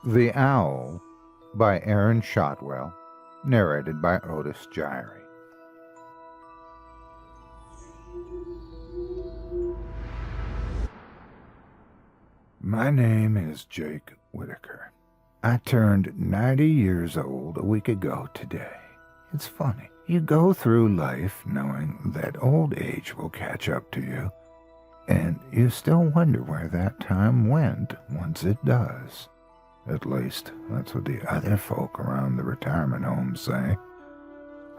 The Owl by Aaron Shotwell, narrated by Otis Jiry. My name is Jake Whitaker. I turned 90 years old a week ago today. It's funny. You go through life knowing that old age will catch up to you, and you still wonder where that time went once it does. At least, that's what the other folk around the retirement home say.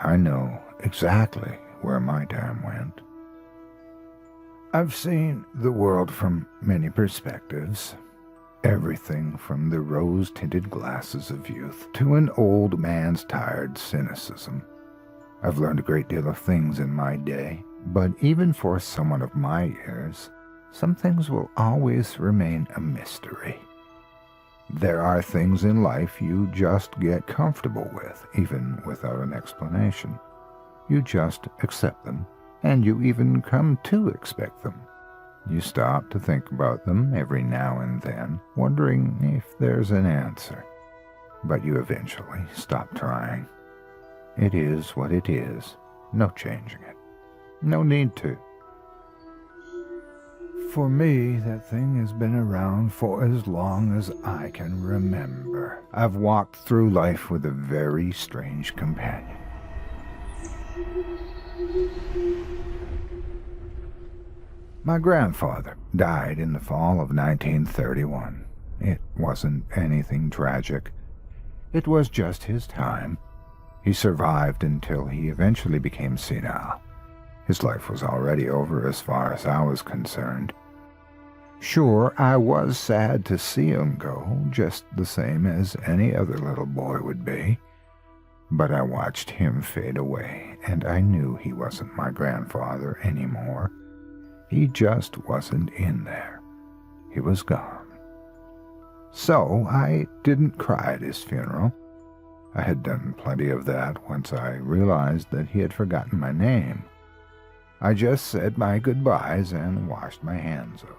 I know exactly where my time went. I've seen the world from many perspectives. Everything from the rose-tinted glasses of youth to an old man's tired cynicism. I've learned a great deal of things in my day, but even for someone of my years, some things will always remain a mystery. There are things in life you just get comfortable with, even without an explanation. You just accept them, and you even come to expect them. You stop to think about them every now and then, wondering if there's an answer. But you eventually stop trying. It is what it is, no changing it. No need to. For me, that thing has been around for as long as I can remember. I've walked through life with a very strange companion. My grandfather died in the fall of 1931. It wasn't anything tragic. It was just his time. He survived until he eventually became senile. His life was already over as far as I was concerned. Sure, I was sad to see him go, just the same as any other little boy would be. But I watched him fade away, and I knew he wasn't my grandfather anymore. He just wasn't in there. He was gone. So I didn't cry at his funeral. I had done plenty of that once I realized that he had forgotten my name. I just said my goodbyes and washed my hands of it.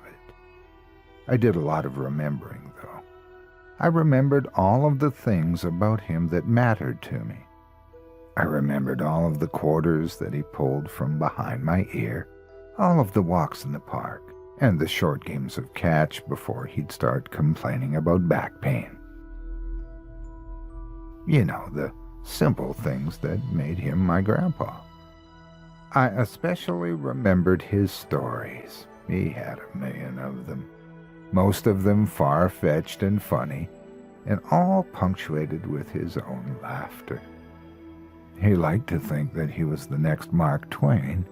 I did a lot of remembering, though. I remembered all of the things about him that mattered to me. I remembered all of the quarters that he pulled from behind my ear, all of the walks in the park, and the short games of catch before he'd start complaining about back pain. You know, the simple things that made him my grandpa. I especially remembered his stories. He had a million of them. Most of them far-fetched and funny, and all punctuated with his own laughter. He liked to think that he was the next Mark Twain,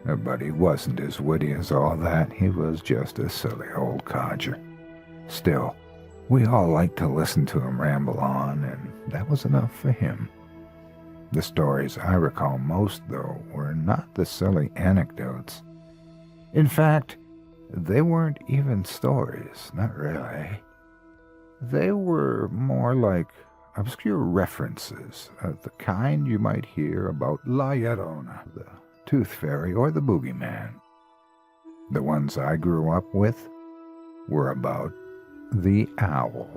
but he wasn't as witty as all that. He was just a silly old codger. Still, we all liked to listen to him ramble on, and that was enough for him. The stories I recall most, though, were not the silly anecdotes. In fact, they weren't even stories, not really. They were more like obscure references of the kind you might hear about La Llorona, the Tooth Fairy, or the Boogeyman. The ones I grew up with were about the owl.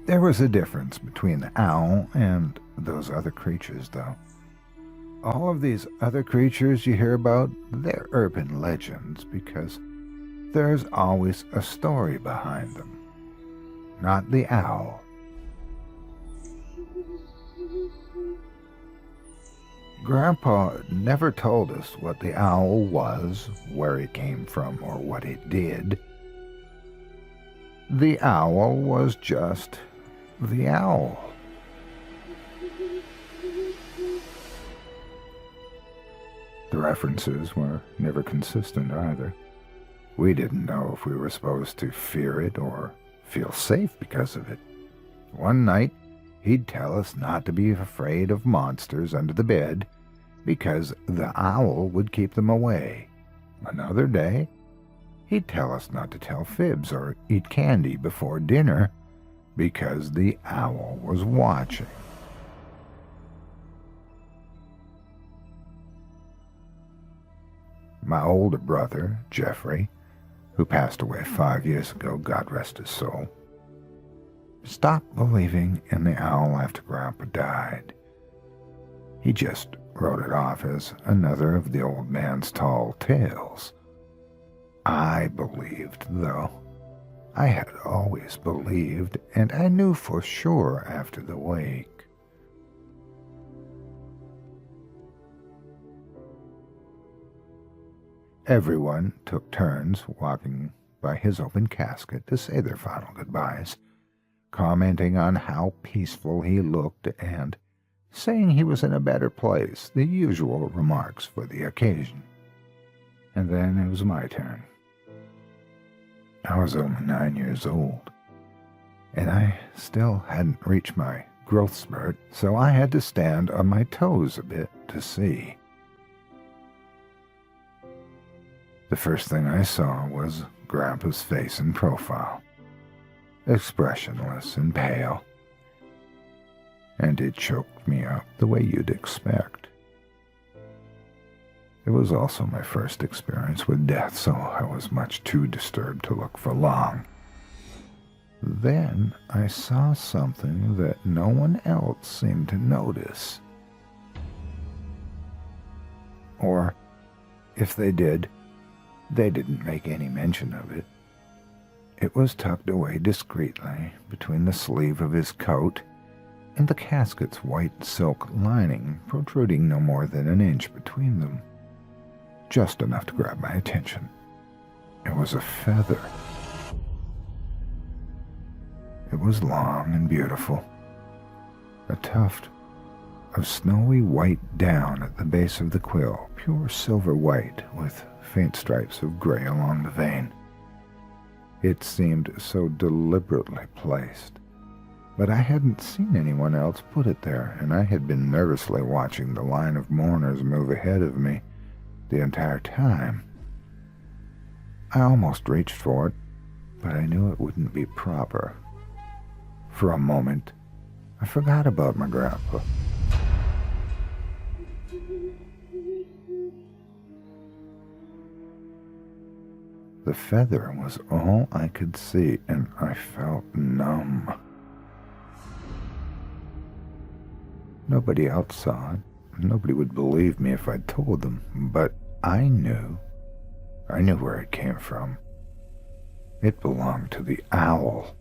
There was a difference between the owl and those other creatures, though. All of these other creatures you hear about, they're urban legends because there's always a story behind them. Not the owl. Grandpa never told us what the owl was, where it came from, or what it did. The owl was just the owl. The references were never consistent either. We didn't know if we were supposed to fear it or feel safe because of it. One night, he'd tell us not to be afraid of monsters under the bed because the owl would keep them away. Another day, he'd tell us not to tell fibs or eat candy before dinner because the owl was watching. My older brother, Jeffrey, who passed away 5 years ago, God rest his soul, stopped believing in the owl after Grandpa died. He just wrote it off as another of the old man's tall tales. I believed, though. I had always believed, and I knew for sure after the wake. Everyone took turns walking by his open casket to say their final goodbyes, commenting on how peaceful he looked and saying he was in a better place, the usual remarks for the occasion. And then it was my turn. I was only 9 years old, and I still hadn't reached my growth spurt, so I had to stand on my toes a bit to see. The first thing I saw was Grandpa's face in profile, expressionless and pale, and it choked me up the way you'd expect. It was also my first experience with death, so I was much too disturbed to look for long. Then I saw something that no one else seemed to notice. Or, if they did, they didn't make any mention of it. It was tucked away discreetly between the sleeve of his coat and the casket's white silk lining, protruding no more than an inch between them. Just enough to grab my attention. It was a feather. It was long and beautiful. A tuft of snowy white down at the base of the quill, pure silver white with faint stripes of gray along the vein. It seemed so deliberately placed, but I hadn't seen anyone else put it there, and I had been nervously watching the line of mourners move ahead of me the entire time. I almost reached for it, but I knew it wouldn't be proper. For a moment, I forgot about my grandpa. The feather was all I could see, and I felt numb. Nobody else saw it. Nobody would believe me if I told them, but I knew. I knew where it came from. It belonged to the owl.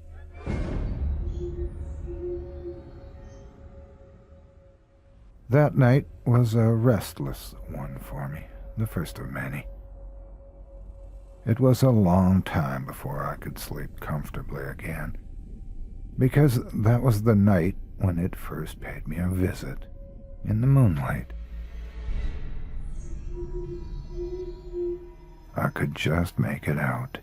That night was a restless one for me, the first of many. It was a long time before I could sleep comfortably again, because that was the night when it first paid me a visit, in the moonlight. I could just make it out.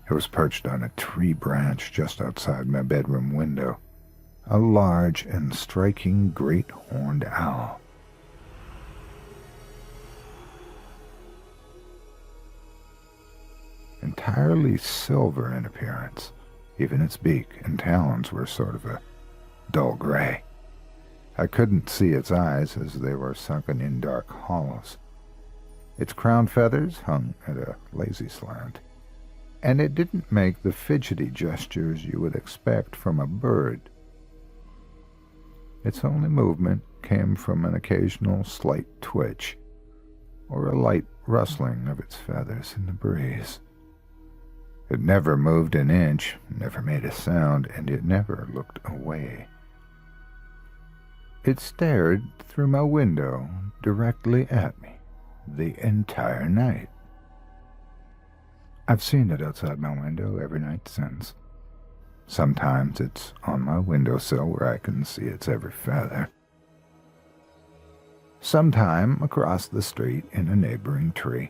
It was perched on a tree branch just outside my bedroom window, a large and striking great horned owl. Entirely silver in appearance. Even its beak and talons were sort of a dull gray. I couldn't see its eyes as they were sunken in dark hollows. Its crown feathers hung at a lazy slant, and it didn't make the fidgety gestures you would expect from a bird. Its only movement came from an occasional slight twitch, or a light rustling of its feathers in the breeze. It never moved an inch, never made a sound, and it never looked away. It stared through my window directly at me the entire night. I've seen it outside my window every night since. Sometimes it's on my windowsill where I can see its every feather. Sometime across the street in a neighboring tree,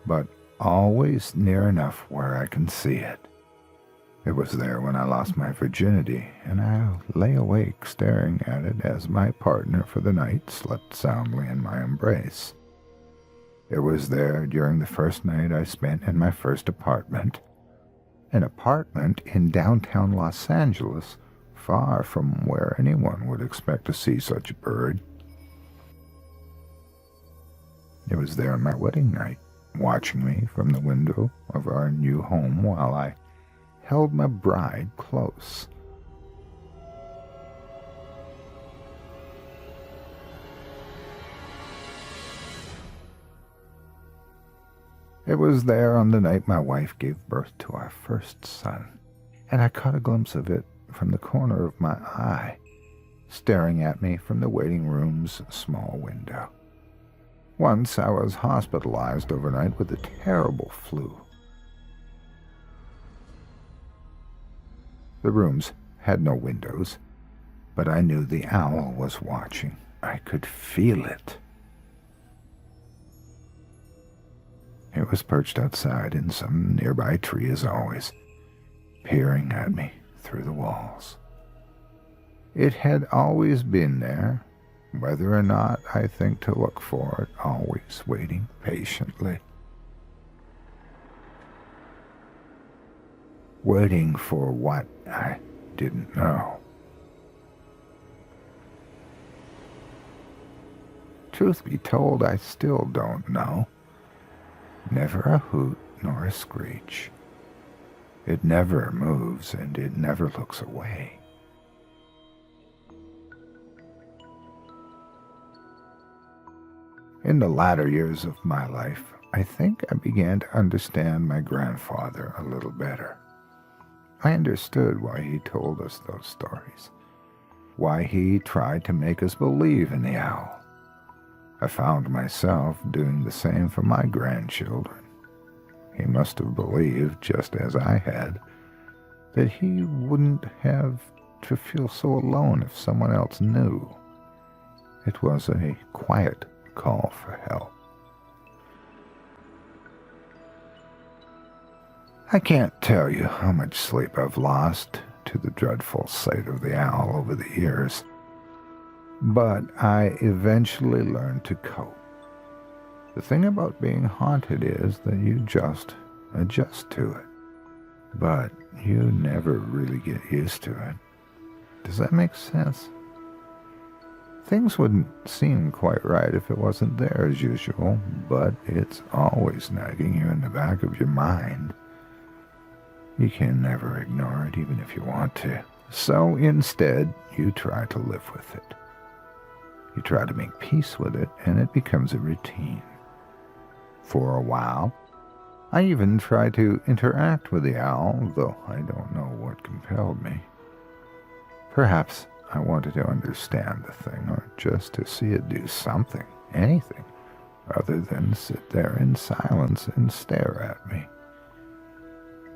but always near enough where I can see it. It was there when I lost my virginity, and I lay awake staring at it as my partner for the night slept soundly in my embrace. It was there during the first night I spent in my first apartment, an apartment in downtown Los Angeles, far from where anyone would expect to see such a bird. It was there on my wedding night, watching me from the window of our new home while I held my bride close. It was there on the night my wife gave birth to our first son, and I caught a glimpse of it from the corner of my eye, staring at me from the waiting room's small window. Once I was hospitalized overnight with a terrible flu. The rooms had no windows, but I knew the owl was watching. I could feel it. It was perched outside in some nearby tree as always, peering at me through the walls. It had always been there, whether or not I think to look for it, always waiting patiently. Waiting for what I didn't know. Truth be told, I still don't know. Never a hoot nor a screech. It never moves and it never looks away. In the latter years of my life, I think I began to understand my grandfather a little better. I understood why he told us those stories, why he tried to make us believe in the owl. I found myself doing the same for my grandchildren. He must have believed, just as I had, that he wouldn't have to feel so alone if someone else knew. It was a quiet call for help. I can't tell you how much sleep I've lost to the dreadful sight of the owl over the years, but I eventually learned to cope. The thing about being haunted is that you just adjust to it, but you never really get used to it. Does that make sense? Things wouldn't seem quite right if it wasn't there as usual, but it's always nagging you in the back of your mind. You can never ignore it even if you want to. So instead, you try to live with it. You try to make peace with it, and it becomes a routine. For a while, I even tried to interact with the owl, though I don't know what compelled me. Perhaps I wanted to understand the thing, or just to see it do something, anything, other than sit there in silence and stare at me.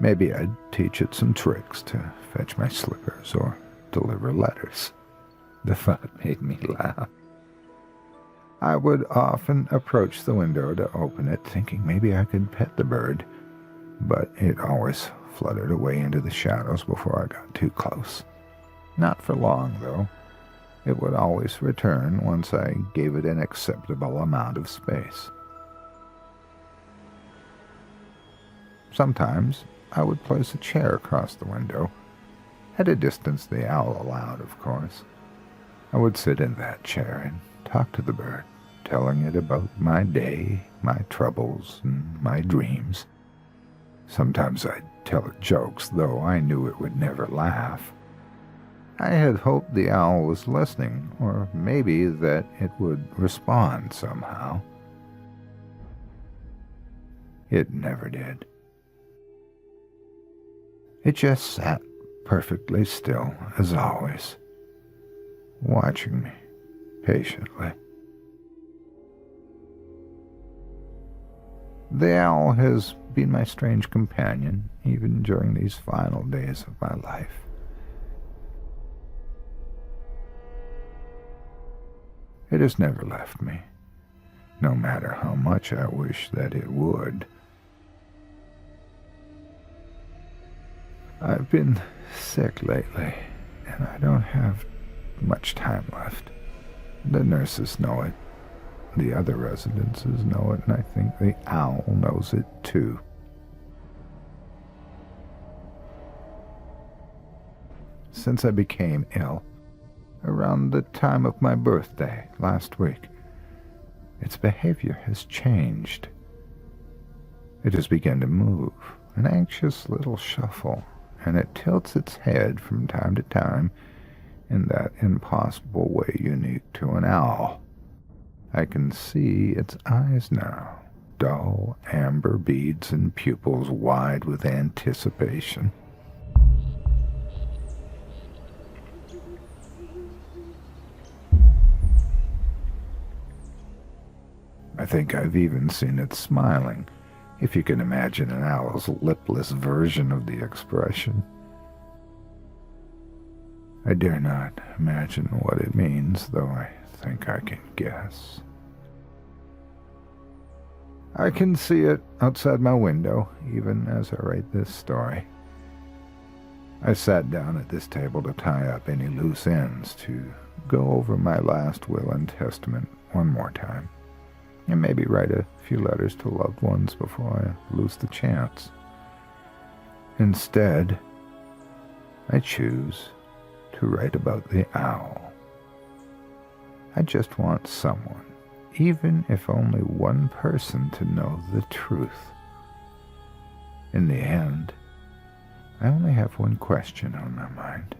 Maybe I'd teach it some tricks to fetch my slippers or deliver letters. The thought made me laugh. I would often approach the window to open it, thinking maybe I could pet the bird, but it always fluttered away into the shadows before I got too close. Not for long, though. It would always return once I gave it an acceptable amount of space. Sometimes I would place a chair across the window, at a distance the owl allowed, of course. I would sit in that chair and talk to the bird, telling it about my day, my troubles, and my dreams. Sometimes I'd tell it jokes, though I knew it would never laugh. I had hoped the owl was listening, or maybe that it would respond somehow. It never did. It just sat perfectly still, as always, watching me patiently. The owl has been my strange companion, even during these final days of my life. It has never left me, no matter how much I wish that it would. I've been sick lately, and I don't have much time left. The nurses know it. The other residences know it, and I think the owl knows it too. Since I became ill, around the time of my birthday last week, its behavior has changed. It has begun to move, an anxious little shuffle, and it tilts its head from time to time in that impossible way unique to an owl. I can see its eyes now, dull amber beads and pupils wide with anticipation. I think I've even seen it smiling, if you can imagine an owl's lipless version of the expression. I dare not imagine what it means, though I think I can guess. I can see it outside my window, even as I write this story. I sat down at this table to tie up any loose ends, to go over my last will and testament one more time, and maybe write a few letters to loved ones before I lose the chance. Instead, I choose to write about the owl. I just want someone, even if only one person, to know the truth. In the end, I only have one question on my mind.